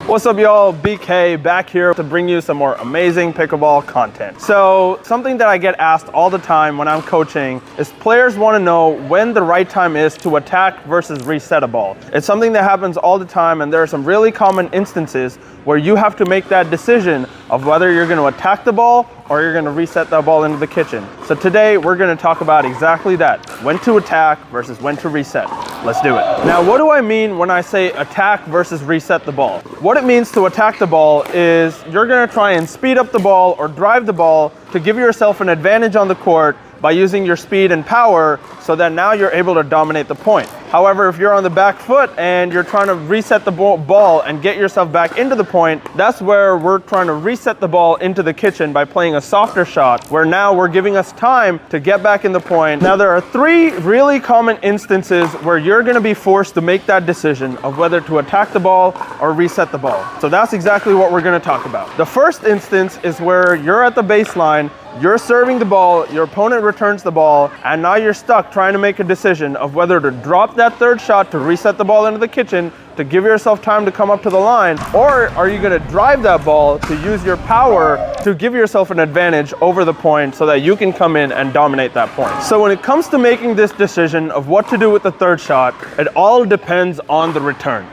What's up y'all, BK back here to bring you some more amazing pickleball content. So something that I get asked all the time when I'm coaching is players want to know when the right time is to attack versus reset a ball. It's something that happens all the time, and there are some really common instances where you have to make that decision of whether you're going to attack the ball or you're going to reset that ball into the kitchen. So today we're going to talk about exactly that, when to attack versus when to reset. Let's do it. Now, what do I mean when I say attack versus reset the ball? What it means to attack the ball is you're going to try and speed up the ball or drive the ball to give yourself an advantage on the court by using your speed and power so that now you're able to dominate the point. However, if you're on the back foot and you're trying to reset the ball and get yourself back into the point, that's where we're trying to reset the ball into the kitchen by playing a softer shot, where now we're giving us time to get back in the point. Now, there are three really common instances where you're going to be forced to make that decision of whether to attack the ball or reset the ball. So that's exactly what we're going to talk about. The first instance is where you're at the baseline, you're serving the ball, your opponent returns the ball, and now you're stuck trying to make a decision of whether to drop that third shot to reset the ball into the kitchen to give yourself time to come up to the line, or are you going to drive that ball to use your power to give yourself an advantage over the point so that you can come in and dominate that point. So when it comes to making this decision of what to do with the third shot, it all depends on the return.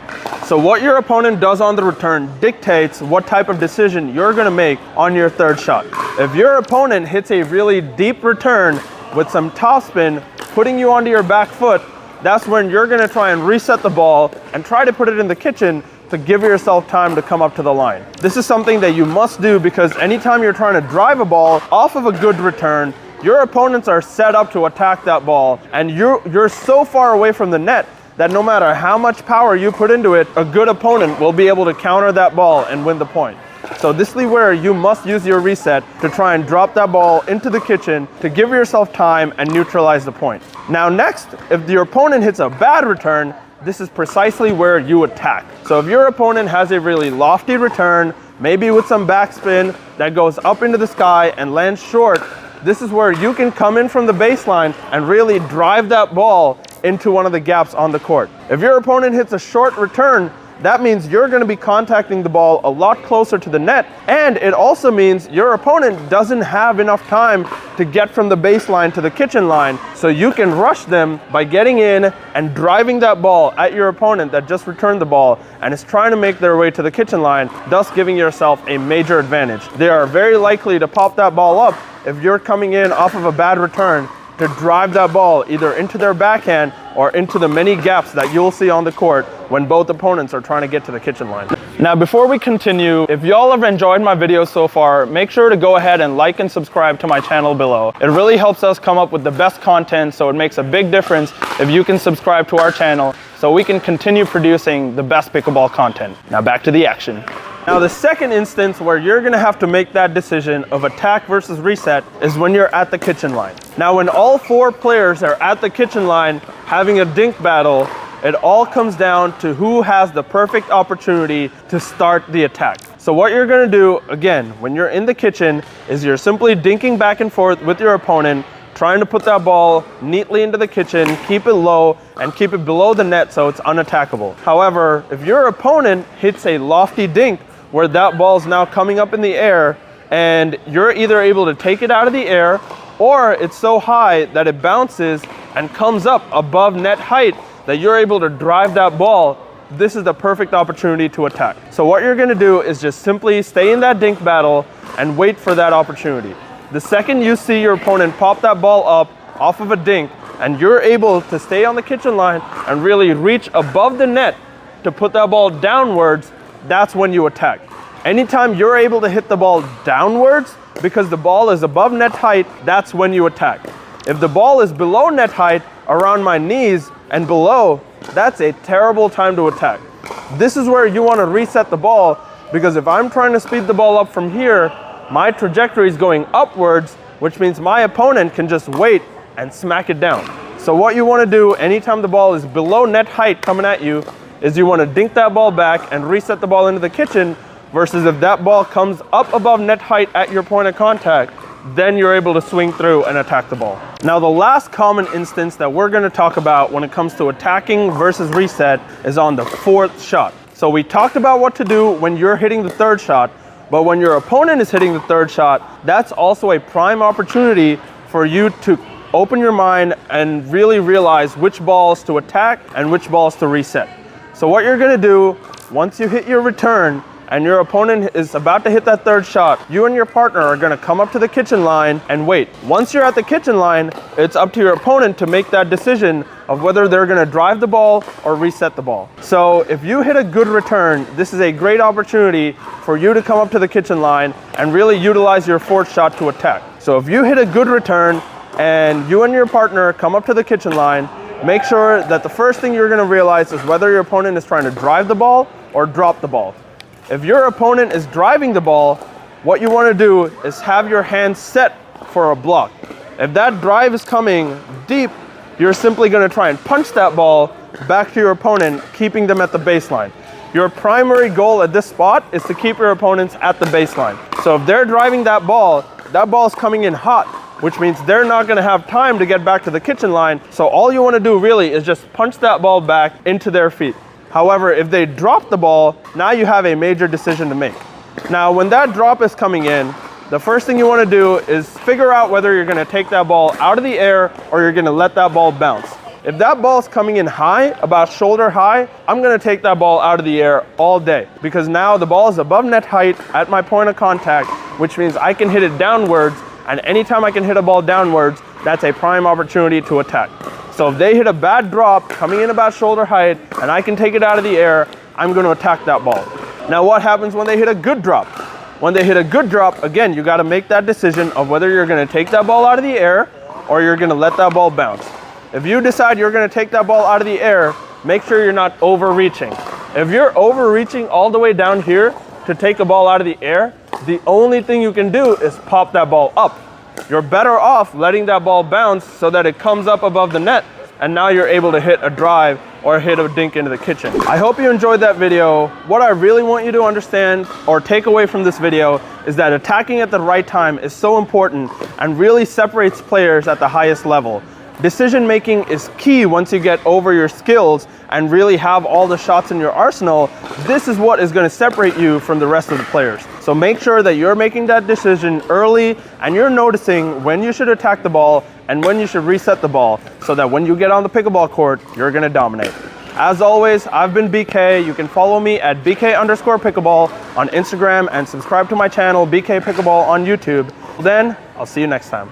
So what your opponent does on the return dictates what type of decision you're going to make on your third shot. If your opponent hits a really deep return with some topspin, putting you onto your back foot, that's when you're going to try and reset the ball and try to put it in the kitchen to give yourself time to come up to the line. This is something that you must do because anytime you're trying to drive a ball off of a good return, your opponents are set up to attack that ball, and you're so far away from the net that no matter how much power you put into it, a good opponent will be able to counter that ball and win the point. So this is where you must use your reset to try and drop that ball into the kitchen to give yourself time and neutralize the point. Now next, if your opponent hits a bad return, this is precisely where you attack. So if your opponent has a really lofty return, maybe with some backspin that goes up into the sky and lands short, this is where you can come in from the baseline and really drive that ball into one of the gaps on the court. If your opponent hits a short return, that means you're going to be contacting the ball a lot closer to the net, and it also means your opponent doesn't have enough time to get from the baseline to the kitchen line, so you can rush them by getting in and driving that ball at your opponent that just returned the ball and is trying to make their way to the kitchen line, thus giving yourself a major advantage. They are very likely to pop that ball up if you're coming in off of a bad return to drive that ball either into their backhand or into the many gaps that you'll see on the court when both opponents are trying to get to the kitchen line. Now, before we continue, if y'all have enjoyed my videos so far, make sure to go ahead and like and subscribe to my channel below. It really helps us come up with the best content, so it makes a big difference if you can subscribe to our channel so we can continue producing the best pickleball content. Now back to the action. Now, the second instance where you're going to have to make that decision of attack versus reset is when you're at the kitchen line. Now, when all four players are at the kitchen line having a dink battle, it all comes down to who has the perfect opportunity to start the attack. So what you're going to do, again, when you're in the kitchen, is you're simply dinking back and forth with your opponent, trying to put that ball neatly into the kitchen, keep it low, and keep it below the net so it's unattackable. However, if your opponent hits a lofty dink where that ball is now coming up in the air, and you're either able to take it out of the air, or it's so high that it bounces and comes up above net height that you're able to drive that ball, this is the perfect opportunity to attack. So what you're gonna do is just simply stay in that dink battle and wait for that opportunity. The second you see your opponent pop that ball up off of a dink, and you're able to stay on the kitchen line and really reach above the net to put that ball downwards, that's when you attack. Anytime you're able to hit the ball downwards because the ball is above net height, that's when you attack. If the ball is below net height, around my knees and below, that's a terrible time to attack. This is where you want to reset the ball, because if I'm trying to speed the ball up from here, my trajectory is going upwards, which means my opponent can just wait and smack it down. So what you want to do anytime the ball is below net height coming at you is you want to dink that ball back and reset the ball into the kitchen, versus if that ball comes up above net height at your point of contact, then you're able to swing through and attack the ball. Now, the last common instance that we're going to talk about when it comes to attacking versus reset is on the fourth shot. So So we talked about what to do when you're hitting the third shot, but when your opponent is hitting the third shot, that's also a prime opportunity for you to open your mind and really realize which balls to attack and which balls to reset. So what you're gonna do, once you hit your return and your opponent is about to hit that third shot, you and your partner are gonna come up to the kitchen line and wait. Once you're at the kitchen line, it's up to your opponent to make that decision of whether they're gonna drive the ball or reset the ball. So if you hit a good return, this is a great opportunity for you to come up to the kitchen line and really utilize your fourth shot to attack. So if you hit a good return and you and your partner come up to the kitchen line, make sure that the first thing you're gonna realize is whether your opponent is trying to drive the ball or drop the ball. If your opponent is driving the ball, what you want to do is have your hand set for a block. If that drive is coming deep, you're simply going to try and punch that ball back to your opponent, keeping them at the baseline. Your primary goal at this spot is to keep your opponents at the baseline. So if they're driving that ball is coming in hot, which means they're not going to have time to get back to the kitchen line. So all you want to do really is just punch that ball back into their feet. However, if they drop the ball, now you have a major decision to make. Now, when that drop is coming in, the first thing you want to do is figure out whether you're going to take that ball out of the air or you're going to let that ball bounce. If that ball is coming in high, about shoulder high, I'm going to take that ball out of the air all day, because now the ball is above net height at my point of contact, which means I can hit it downwards, and anytime I can hit a ball downwards, that's a prime opportunity to attack. So if they hit a bad drop coming in about shoulder height and I can take it out of the air, I'm going to attack that ball. Now what happens when they hit a good drop? When they hit a good drop, again, you got to make that decision of whether you're going to take that ball out of the air or you're going to let that ball bounce. If you decide you're going to take that ball out of the air, make sure you're not overreaching. If you're overreaching all the way down here to take a ball out of the air, the only thing you can do is pop that ball up. You're better off letting that ball bounce so that it comes up above the net, and now you're able to hit a drive or hit a dink into the kitchen. I hope you enjoyed that video. What I really want you to understand or take away from this video is that attacking at the right time is so important and really separates players at the highest level. Decision making is key once you get over your skills and really have all the shots in your arsenal. This is what is going to separate you from the rest of the players. So make sure that you're making that decision early and you're noticing when you should attack the ball and when you should reset the ball, so that when you get on the pickleball court, you're going to dominate. As always, I've been BK. You can follow me at BK_pickleball on Instagram and subscribe to my channel, BK Pickleball, on YouTube. Then, I'll see you next time.